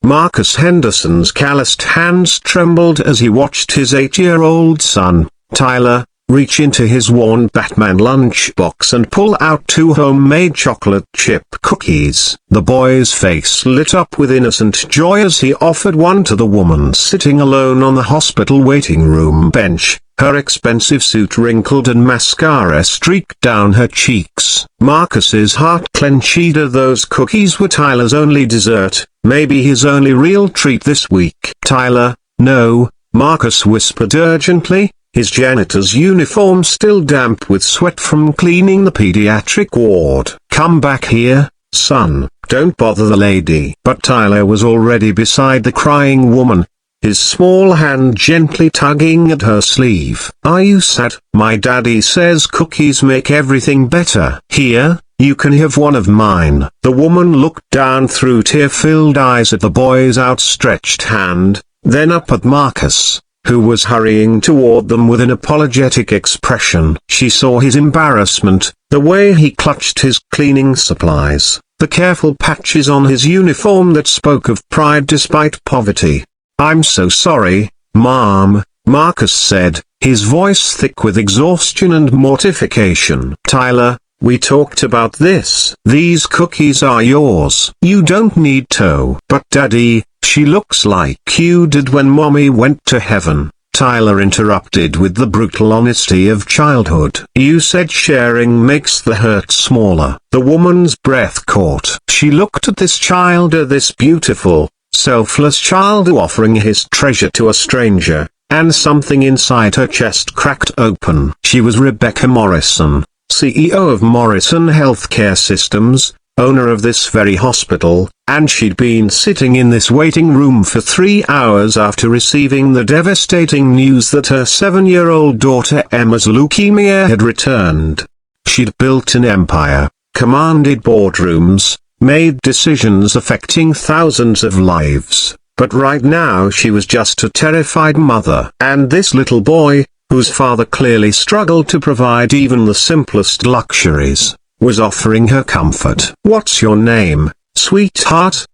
Marcus Henderson's calloused hands trembled as he watched his 8-year-old son, Tyler, reach into his worn Batman lunchbox and pull out 2 homemade chocolate chip cookies. The boy's face lit up with innocent joy as he offered one to the woman sitting alone on the hospital waiting room bench, her expensive suit wrinkled and mascara streaked down her cheeks. Marcus's heart clenched. Either those cookies were Tyler's only dessert, maybe his only real treat this week. Tyler, no, Marcus whispered urgently, his janitor's uniform still damp with sweat from cleaning the pediatric ward. Come back here, son, don't bother the lady. But Tyler was already beside the crying woman, his small hand gently tugging at her sleeve. Are you sad? My daddy says cookies make everything better. Here, you can have one of mine. The woman looked down through tear-filled eyes at the boy's outstretched hand, then up at Marcus, who was hurrying toward them with an apologetic expression. She saw his embarrassment, the way he clutched his cleaning supplies, the careful patches on his uniform that spoke of pride despite poverty. I'm so sorry, Mom, Marcus said, his voice thick with exhaustion and mortification. Tyler, we talked about this. These cookies are yours. You don't need to. But Daddy, she looks like you did when Mommy went to heaven. Tyler interrupted with the brutal honesty of childhood. You said sharing makes the hurt smaller. The woman's breath caught. She looked at this child, this beautiful, selfless child offering his treasure to a stranger, and something inside her chest cracked open. She was Rebecca Morrison, CEO of Morrison Healthcare Systems, owner of this very hospital, and she'd been sitting in this waiting room for 3 hours after receiving the devastating news that her 7-year-old daughter Emma's leukemia had returned. She'd built an empire, commanded boardrooms, made decisions affecting thousands of lives, but right now she was just a terrified mother. And this little boy, whose father clearly struggled to provide even the simplest luxuries, was offering her comfort. What's your name, sweetheart?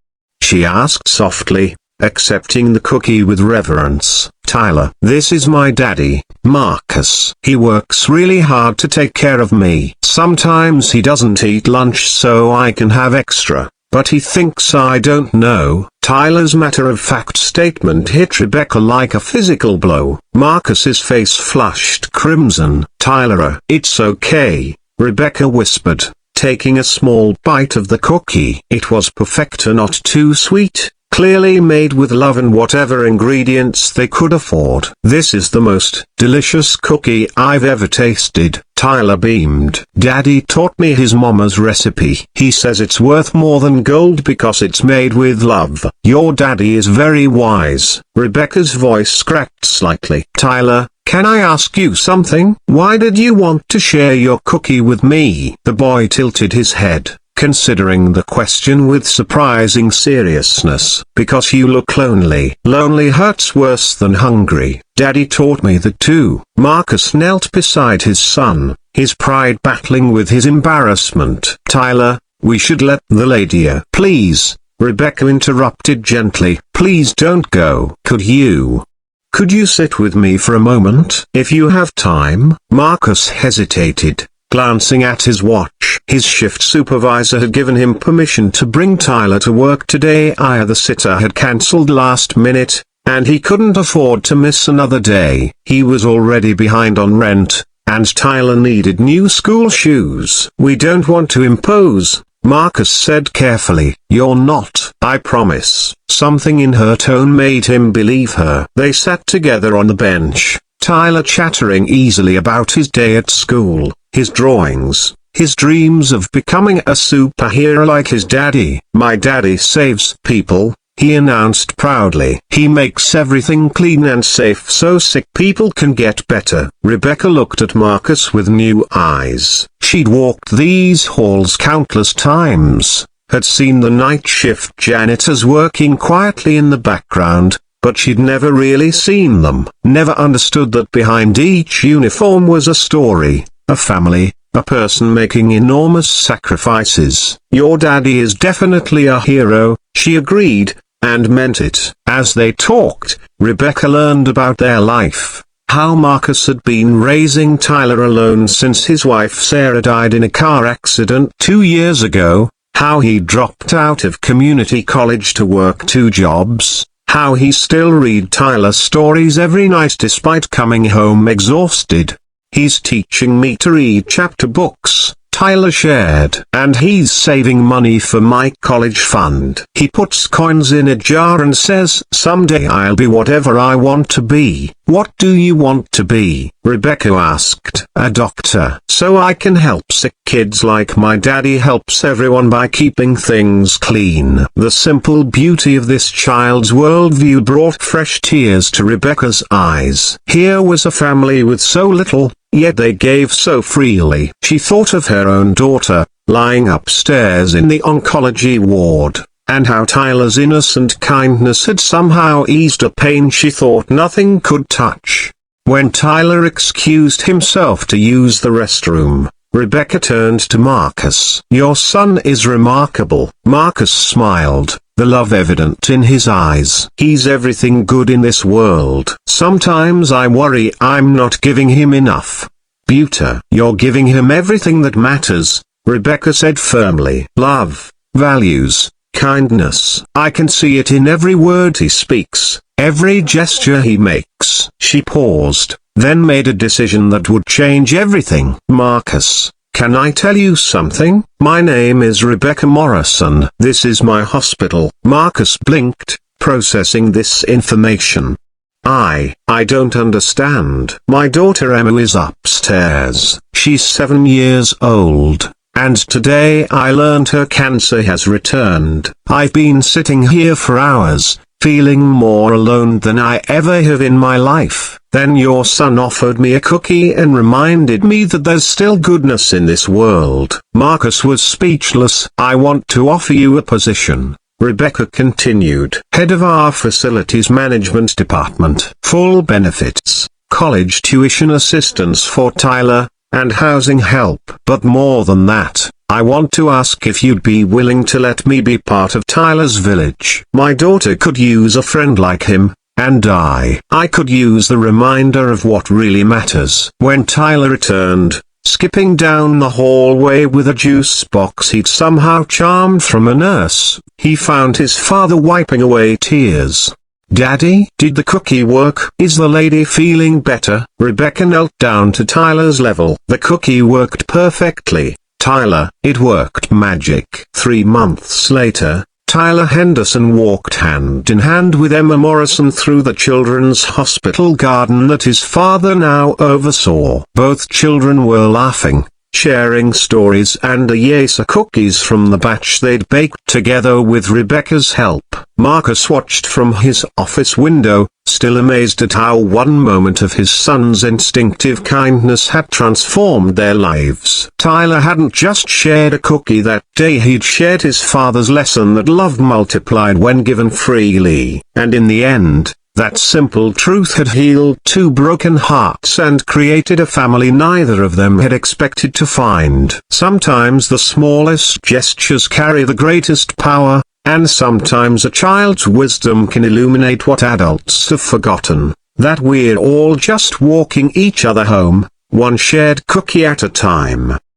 She asked softly, accepting the cookie with reverence. Tyler. This is my daddy, Marcus. He works really hard to take care of me. Sometimes he doesn't eat lunch so I can have extra, but he thinks I don't know. Tyler's matter-of-fact statement hit Rebecca like a physical blow. Marcus's face flushed crimson. Tyler, it's okay, Rebecca whispered, taking a small bite of the cookie. It was perfecto, not too sweet, clearly made with love and whatever ingredients they could afford. This is the most delicious cookie I've ever tasted. Tyler beamed. Daddy taught me his mama's recipe. He says it's worth more than gold because it's made with love. Your daddy is very wise. Rebecca's voice cracked slightly. Tyler, can I ask you something? Why did you want to share your cookie with me? The boy tilted his head, considering the question with surprising seriousness. Because you look lonely. Lonely hurts worse than hungry. Daddy taught me that too. Marcus knelt beside his son, his pride battling with his embarrassment. Tyler, we should let the lady in. Please, Rebecca interrupted gently. Please don't go. Could you sit with me for a moment? If you have time. Marcus hesitated, glancing at his watch. His shift supervisor had given him permission to bring Tyler to work today. The sitter had cancelled last minute, and he couldn't afford to miss another day. He was already behind on rent, and Tyler needed new school shoes. We don't want to impose, Marcus said carefully. You're not. I promise. Something in her tone made him believe her. They sat together on the bench, Tyler chattering easily about his day at school, his drawings, his dreams of becoming a superhero like his daddy. My daddy saves people, he announced proudly. He makes everything clean and safe so sick people can get better. Rebecca looked at Marcus with new eyes. She'd walked these halls countless times, had seen the night shift janitors working quietly in the background, but she'd never really seen them. Never understood that behind each uniform was a story, a family, a person making enormous sacrifices. Your daddy is definitely a hero, she agreed, and meant it. As they talked, Rebecca learned about their life. How Marcus had been raising Tyler alone since his wife Sarah died in a car accident 2 years ago, how he dropped out of community college to work 2 jobs, how he still read Tyler stories every night despite coming home exhausted. "He's teaching me to read chapter books," Tyler shared. "And he's saving money for my college fund. He puts coins in a jar and says, 'Someday I'll be whatever I want to be.'" "What do you want to be?" Rebecca asked. "A doctor, so I can help sick kids like my daddy helps everyone by keeping things clean." The simple beauty of this child's worldview brought fresh tears to Rebecca's eyes. Here was a family with so little, yet they gave so freely. She thought of her own daughter, lying upstairs in the oncology ward, and how Tyler's innocent kindness had somehow eased a pain she thought nothing could touch. When Tyler excused himself to use the restroom, Rebecca turned to Marcus. "Your son is remarkable." Marcus smiled, the love evident in his eyes. "He's everything good in this world. Sometimes I worry I'm not giving him enough." "Buta, you're giving him everything that matters," Rebecca said firmly. "Love, values, kindness. I can see it in every word he speaks, every gesture he makes." She paused, then made a decision that would change everything. "Marcus, can I tell you something? My name is Rebecca Morrison. This is my hospital." Marcus blinked, processing this information. I don't understand." "My daughter Emma is upstairs. She's 7 years old. And today I learned her cancer has returned. I've been sitting here for hours, feeling more alone than I ever have in my life. Then your son offered me a cookie and reminded me that there's still goodness in this world." Marcus was speechless. "I want to offer you a position," Rebecca continued. "Head of our facilities management department. Full benefits, college tuition assistance for Tyler, and housing help. But more than that, I want to ask if you'd be willing to let me be part of Tyler's village. My daughter could use a friend like him, and I could use the reminder of what really matters." When Tyler returned, skipping down the hallway with a juice box he'd somehow charmed from a nurse, he found his father wiping away tears. "Daddy, did the cookie work? Is the lady feeling better?" Rebecca knelt down to Tyler's level. "The cookie worked perfectly, Tyler. It worked magic." 3 months later, Tyler Henderson walked hand in hand with Emma Morrison through the children's hospital garden that his father now oversaw. Both children were laughing, sharing stories and a yesa cookies from the batch they'd baked together with Rebecca's help. Marcus watched from his office window, still amazed at how one moment of his son's instinctive kindness had transformed their lives. Tyler hadn't just shared a cookie that day, he'd shared his father's lesson that love multiplied when given freely. And in the end, that simple truth had healed 2 broken hearts and created a family neither of them had expected to find. Sometimes the smallest gestures carry the greatest power, and sometimes a child's wisdom can illuminate what adults have forgotten. That we're all just walking each other home, one shared cookie at a time.